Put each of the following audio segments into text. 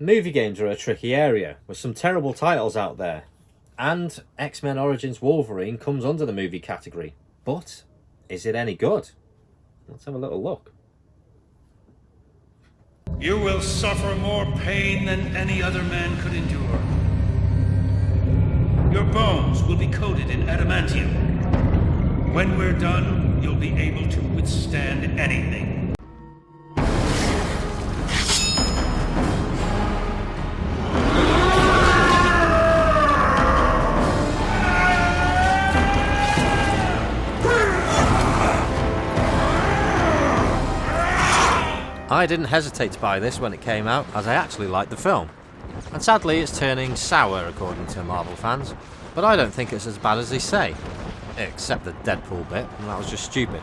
Movie games are a tricky area, with some terrible titles out there. And X-Men Origins Wolverine comes under the movie category. But is it any good? Let's have a little look. You will suffer more pain than any other man could endure. Your bones will be coated in adamantium. When we're done, you'll be able to withstand anything. I didn't hesitate to buy this when it came out, as I actually liked the film. And sadly it's turning sour according to Marvel fans, but I don't think it's as bad as they say. Except the Deadpool bit, and that was just stupid.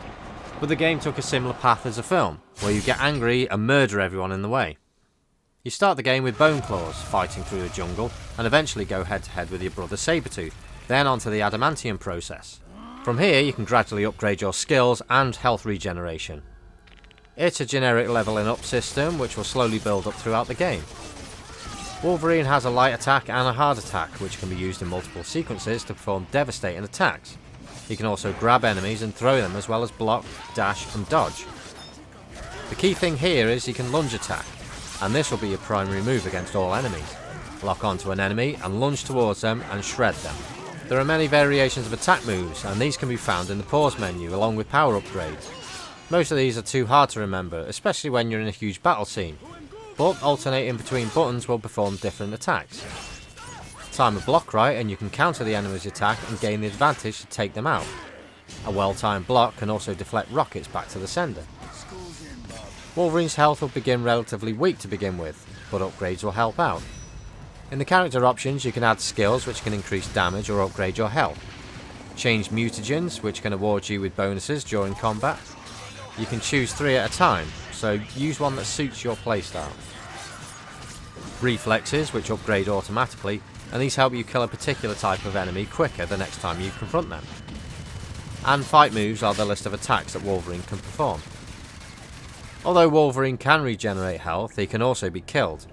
But the game took a similar path as a film, where you get angry and murder everyone in the way. You start the game with Bone Claws, fighting through the jungle, and eventually go head to head with your brother Sabretooth, then onto the adamantium process. From here you can gradually upgrade your skills and health regeneration. It's a generic leveling up system which will slowly build up throughout the game. Wolverine has a light attack and a hard attack which can be used in multiple sequences to perform devastating attacks. He can also grab enemies and throw them, as well as block, dash and dodge. The key thing here is he can lunge attack, and this will be your primary move against all enemies. Lock onto an enemy and lunge towards them and shred them. There are many variations of attack moves, and these can be found in the pause menu along with power upgrades. Most of these are too hard to remember, especially when you're in a huge battle scene, but alternating between buttons will perform different attacks. Time a block right and you can counter the enemy's attack and gain the advantage to take them out. A well-timed block can also deflect rockets back to the sender. Wolverine's health will begin relatively weak to begin with, but upgrades will help out. In the character options you can add skills which can increase damage or upgrade your health. Change mutagens which can award you with bonuses during combat. You can choose 3 at a time, so use one that suits your playstyle. Reflexes, which upgrade automatically, and these help you kill a particular type of enemy quicker the next time you confront them. And fight moves are the list of attacks that Wolverine can perform. Although Wolverine can regenerate health, he can also be killed.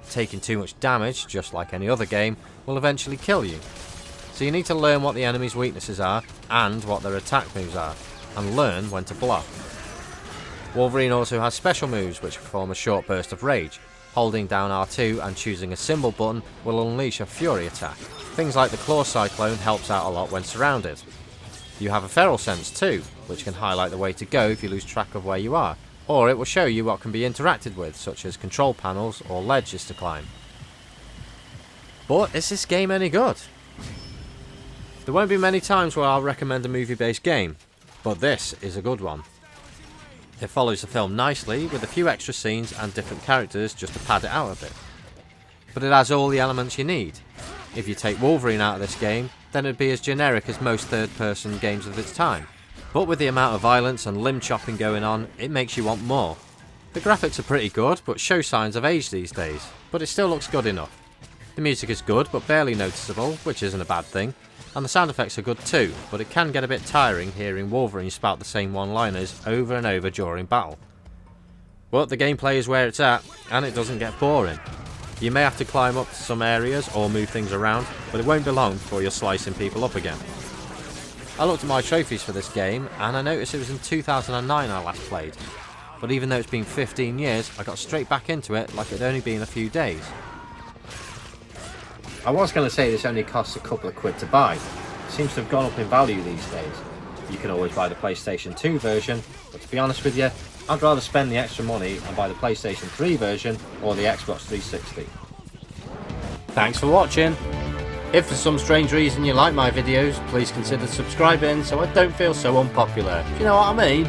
Taking too much damage, just like any other game, will eventually kill you. So you need to learn what the enemy's weaknesses are, and what their attack moves are, and learn when to block. Wolverine also has special moves which perform a short burst of rage. Holding down R2 and choosing a symbol button will unleash a fury attack. Things like the Claw Cyclone helps out a lot when surrounded. You have a feral sense too, which can highlight the way to go if you lose track of where you are, or it will show you what can be interacted with, such as control panels or ledges to climb. But is this game any good? There won't be many times where I'll recommend a movie-based game, but this is a good one. It follows the film nicely, with a few extra scenes and different characters just to pad it out a bit. But it has all the elements you need. If you take Wolverine out of this game, then it'd be as generic as most third-person games of its time. But with the amount of violence and limb chopping going on, it makes you want more. The graphics are pretty good, but show signs of age these days, but it still looks good enough. The music is good, but barely noticeable, which isn't a bad thing. And the sound effects are good too, but it can get a bit tiring hearing Wolverine spout the same one-liners over and over during battle. But the gameplay is where it's at, and it doesn't get boring. You may have to climb up to some areas or move things around, but it won't be long before you're slicing people up again. I looked at my trophies for this game, and I noticed it was in 2009 I last played. But even though it's been 15 years, I got straight back into it like it'd only been a few days. I was going to say this only costs a couple of quid to buy. It seems to have gone up in value these days. You can always buy the PlayStation 2 version, but to be honest with you, I'd rather spend the extra money and buy the PlayStation 3 version or the Xbox 360. Thanks for watching. If for some strange reason you like my videos, please consider subscribing so I don't feel so unpopular. Do you know what I mean?